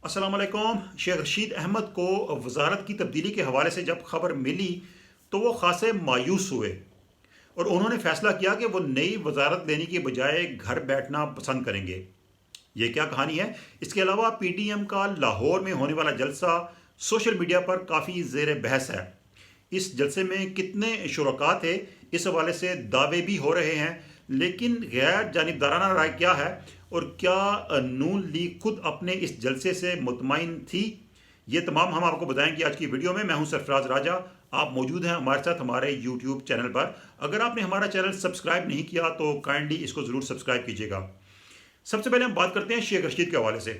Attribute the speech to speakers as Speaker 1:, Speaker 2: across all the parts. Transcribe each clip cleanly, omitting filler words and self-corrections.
Speaker 1: अस्सलाम वालेकुम। शेख रशीद अहमद को वजारत की तब्दीली के हवाले से जब खबर मिली तो वो खासे मायूस हुए और उन्होंने फैसला किया कि वो नई वजारत लेने की बजाय घर बैठना पसंद करेंगे। ये क्या कहानी है? इसके अलावा पीडीएम का लाहौर में होने वाला जलसा सोशल मीडिया पर काफ़ी ज़ेर बहस है। इस जलसे में कितने शुरका थे, इस हवाले से दावे भी हो रहे हैं, लेकिन गैर जानिबदाराना राय क्या है और क्या नून लीग खुद अपने इस जलसे से मुतमईन थी? ये तमाम हम आपको बताएंगे आज की वीडियो में। मैं हूं सरफराज राजा। आप मौजूद हैं हमारे साथ हमारे यूट्यूब चैनल पर। अगर आपने हमारा चैनल सब्सक्राइब नहीं किया तो काइंडली इसको ज़रूर सब्सक्राइब कीजिएगा। सबसे पहले हम बात करते हैं शेख रशीद के हवाले से।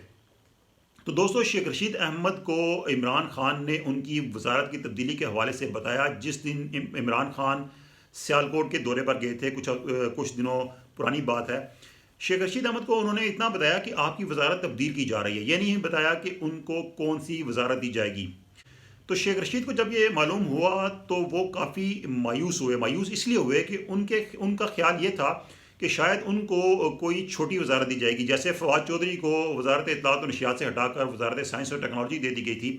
Speaker 1: तो दोस्तों, शेख रशीद अहमद को इमरान खान ने उनकी वजारत की तब्दीली के हवाले से बताया जिस दिन इमरान खान सियालकोट के दौरे पर गए थे। कुछ दिनों पुरानी बात है। शेख रशीद अहमद को उन्होंने इतना बताया कि आपकी वजारत तब्दील की जा रही है। ये नहीं बताया कि उनको कौन सी वजारत दी जाएगी। तो शेख रशीद को जब ये मालूम हुआ तो वो काफ़ी मायूस हुए। मायूस इसलिए हुए कि उनका ख्याल ये था कि शायद उनको कोई छोटी वजारत दी जाएगी, जैसे फवाद चौधरी को वजारत इत्तलात और नशियात से हटाकर वजारत साइंस और टेक्नोलॉजी दे दी गई थी।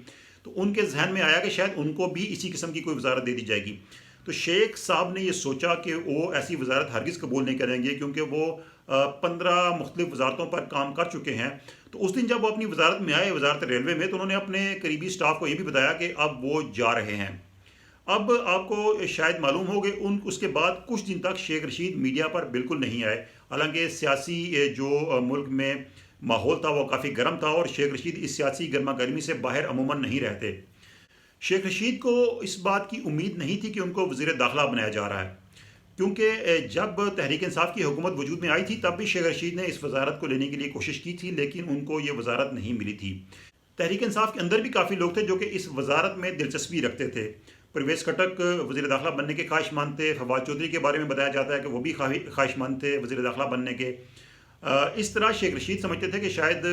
Speaker 1: तो उनके जहन में आया कि शायद उनको भी इसी किस्म की कोई वजारत दे दी जाएगी। तो शेख साहब ने यह सोचा कि वो ऐसी वजारत हरगिज़ कबूल नहीं करेंगे, क्योंकि वो 15 मुख्तलिफ वजारतों पर काम कर चुके हैं। तो उस दिन जब वो अपनी वजारत में आए, वजारत रेलवे में, तो उन्होंने अपने करीबी स्टाफ को ये भी बताया कि अब वो जा रहे हैं। अब आपको शायद मालूम हो कि उसके बाद कुछ दिन तक शेख रशीद मीडिया पर बिल्कुल नहीं आए। हालांकि सियासी जो मुल्क में माहौल था वो काफ़ी गर्म था और शेख रशीद इस सियासी गर्मा गर्मी से बाहर अमूमन नहीं रहते। शेख रशीद को इस बात की उम्मीद नहीं थी कि उनको वज़ीर दाखिला बनाया जा रहा है, क्योंकि जब तहरीक इंसाफ की हुकूमत वजूद में आई थी तब भी शेख रशीद ने इस वजारत को लेने के लिए कोशिश की थी, लेकिन उनको ये वजारत नहीं मिली थी। तहरीक इंसाफ के अंदर भी काफ़ी लोग थे जो कि इस वजारत में दिलचस्पी रखते थे। परवेज़ खटक वज़ीर दाखिला बनने के ख्वाहिशमंद थे। फवाद चौधरी के बारे में बताया जाता है कि वो भी ख्वाहिशमंद थे वज़ीर दाखिला बनने के। इस तरह शेख रशीद समझते थे कि शायद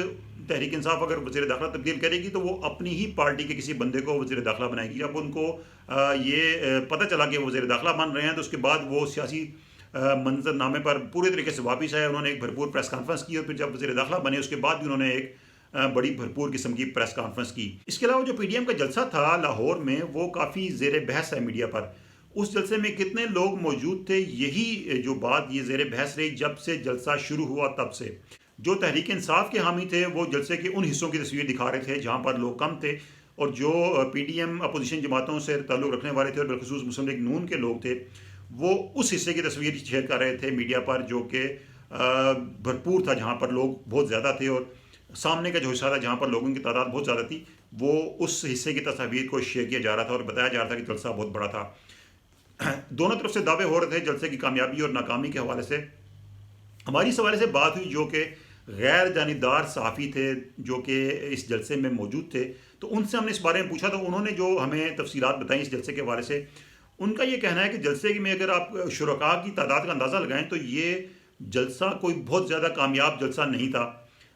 Speaker 1: तहरीक इंसाफ अगर वज़ीर दाखिला तब्दील करेगी तो वो अपनी ही पार्टी के किसी बंदे को वज़ीर दाखिला बनाएगी। जब उनको ये पता चला कि वो वज़ीर दाखिला बन रहे हैं तो उसके बाद वो सियासी मंजरनामे पर पूरे तरीके से वापस आए। उन्होंने एक भरपूर प्रेस कॉन्फ्रेंस की और फिर जब वज़ीर दाखिला बने उसके बाद भी उन्होंने एक बड़ी भरपूर किस्म की प्रेस कॉन्फ्रेंस की। इसके अलावा जो पीडीएम का जलसा था लाहौर में वो काफ़ी ज़ेर बहस है मीडिया पर। उस जलसे में कितने लोग मौजूद थे, यही जो बात ये ज़ेर बहस रही जब से जलसा शुरू हुआ तब से। जो तहरीक इंसाफ के हामी थे वो जलसे के उन हिस्सों की तस्वीर दिखा रहे थे जहाँ पर लोग कम थे, और जो पीडीएम अपोजिशन जमातों से ताल्लुक़ रखने वाले थे और बिलखुसूस मुस्लिम लीग नून के लोग थे वो उस हिस्से की तस्वीर शेयर कर रहे थे मीडिया पर, जो कि भरपूर था, जहाँ पर लोग बहुत ज़्यादा थे। और सामने का जो हिस्सा था जहाँ पर लोगों की तादाद बहुत ज़्यादा थी वो उस हिस्से की तस्वीर को शेयर किया जा रहा था और बताया जा रहा था कि जलसा बहुत बड़ा था। दोनों तरफ से दावे हो रहे थे जलसे की कामयाबी और नाकामी के हवाले से। हमारी इस हवाले से बात हुई जो कि गैर जानिबदार सहाफ़ी थे जो कि इस जलसे में मौजूद थे, तो उनसे हमने इस बारे में पूछा। तो उन्होंने जो हमें तफसीलात बताई इस जलसे के हवाले से, उनका ये कहना है कि जलसे में अगर आप शुरका की तादाद का अंदाज़ा लगाएं तो ये जलसा कोई बहुत ज़्यादा कामयाब जलसा नहीं था,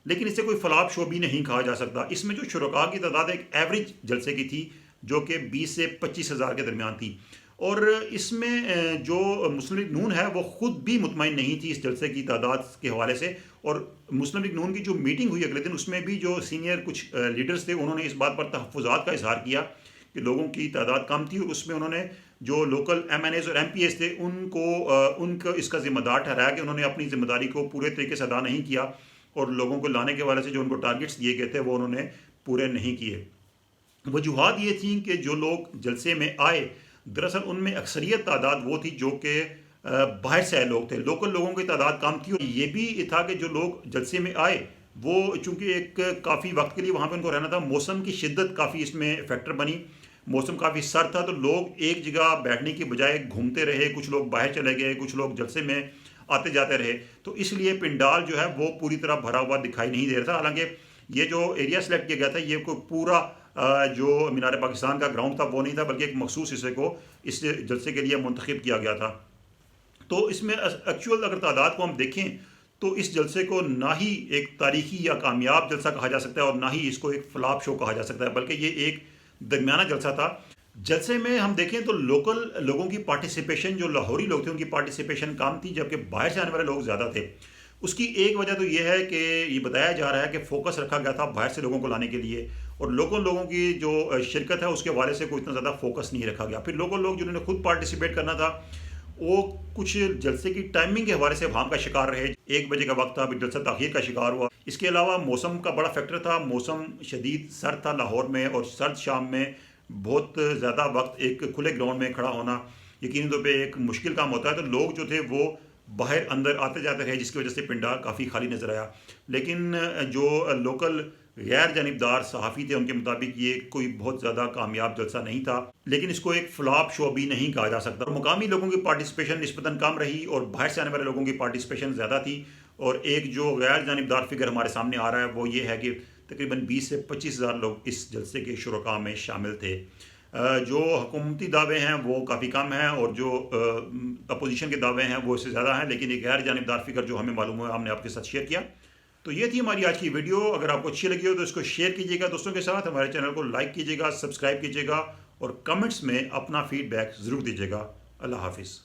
Speaker 1: लेकिन इसे कोई फलाप शो भी नहीं कहा जा सकता। इसमें जो शुरका की तादाद एक एवरेज जलसे की थी जो कि 20 से 25 हज़ार के दरमियान थी, और इसमें जो मुस्लिम लीग नून है वो ख़ुद भी मुतमईन नहीं थी इस जलसे की तादाद के हवाले से। और मुस्लिम लीग नून की जो मीटिंग हुई अगले दिन, उसमें भी जो सीनियर कुछ लीडर्स थे उन्होंने इस बात पर तहफ़्फ़ुज़ात का इजहार किया कि लोगों की तादाद कम थी, और उसमें उन्होंने जो लोकल MNAs और MPAs थे उनको इसका ज़िम्मेदार ठहराया कि उन्होंने अपनी ज़िम्मेदारी को पूरे तरीके से अदा नहीं किया और लोगों को लाने के हवाले से जो उनको टारगेट्स दिए गए थे वो उन्होंने पूरे नहीं किए। वजूहात ये थी कि जो लोग जलसे में आए दरअसल उनमें अक्सरियत तादाद वो थी जो कि बाहर से आए लोग थे। लोकल लोगों की तादाद कम थी, और ये भी था कि जो लोग जलसे में आए वो चूँकि एक काफ़ी वक्त के लिए वहाँ पे उनको रहना था, मौसम की शिद्दत काफ़ी इसमें फैक्टर बनी। मौसम काफ़ी सर्द था तो लोग एक जगह बैठने की बजाय घूमते रहे, कुछ लोग बाहर चले गए, कुछ लोग जलसे में आते जाते रहे। तो इसलिए पिंडाल जो है वो पूरी तरह भरा हुआ दिखाई नहीं दे रहा था। हालांकि ये जो एरिया सेलेक्ट किया गया था ये कोई पूरा जो मीनार पाकिस्तान का ग्राउंड था वो नहीं था, बल्कि एक मखसूस हिस्से को इस जलसे के लिए मुंतखब किया गया था। तो इसमें एक्चुअल अगर तादाद को हम देखें तो इस जलसे को ना ही एक तारीखी या कामयाब जलसा कहा जा सकता है और ना ही इसको एक फ्लॉप शो कहा जा सकता है, बल्कि ये एक दरमियाना जलसा था। जलसे में हम देखें तो लोकल लोगों की पार्टिसिपेशन, जो लाहौरी लोग थे उनकी पार्टिसिपेशन कम थी, जबकि बाहर से आने वाले लोग ज़्यादा थे। اس کی ایک وجہ تو یہ ہے کہ یہ بتایا جا رہا ہے کہ فوکس رکھا گیا تھا باہر سے لوگوں کو لانے کے لیے، اور لوگوں کی جو شرکت ہے اس کے حوالے سے کوئی اتنا زیادہ فوکس نہیں رکھا گیا۔ پھر لوگ جنہوں نے خود پارٹیسپیٹ کرنا تھا وہ کچھ جلسے کی ٹائمنگ کے حوالے سے بھام کا شکار رہے، 1 بجے کا وقت تھا، پھر جلسہ تاخیر کا شکار ہوا۔ اس کے علاوہ موسم کا بڑا فیکٹر تھا، موسم شدید سرد تھا لاہور میں، اور سرد شام میں بہت زیادہ وقت ایک کھلے گراؤنڈ میں کھڑا ہونا یقینی طور پہ ایک مشکل کام ہوتا ہے، تو لوگ جو تھے وہ باہر اندر آتے جاتے رہے، جس کی وجہ سے پنڈال کافی خالی نظر آیا۔ لیکن جو لوکل غیر جانبدار صحافی تھے ان کے مطابق یہ کوئی بہت زیادہ کامیاب جلسہ نہیں تھا، لیکن اس کو ایک فلاپ شو بھی نہیں کہا جا سکتا۔ مقامی لوگوں کی پارٹیسپیشن نسبتاً کم رہی اور باہر سے آنے والے لوگوں کی پارٹیسپیشن زیادہ تھی، اور ایک جو غیر جانبدار فگر ہمارے سامنے آ رہا ہے وہ یہ ہے کہ تقریباً 20 سے 25 ہزار لوگ اس جلسے کے شرکاء میں شامل تھے۔ جو حکومتی دعوے ہیں وہ کافی کم ہیں، اور جو اپوزیشن کے دعوے ہیں وہ اس سے زیادہ ہیں، لیکن ایک غیر جانبدار فگر جو ہمیں معلوم ہوا ہم نے آپ کے ساتھ شیئر کیا۔ تو یہ تھی ہماری آج کی ویڈیو۔ اگر آپ کو اچھی لگی ہو تو اس کو شیئر کیجیے گا دوستوں کے ساتھ، ہمارے چینل کو لائک کیجیے گا، سبسکرائب کیجیے گا، اور کمنٹس میں اپنا فیڈ بیک ضرور دیجیے گا۔ اللہ حافظ۔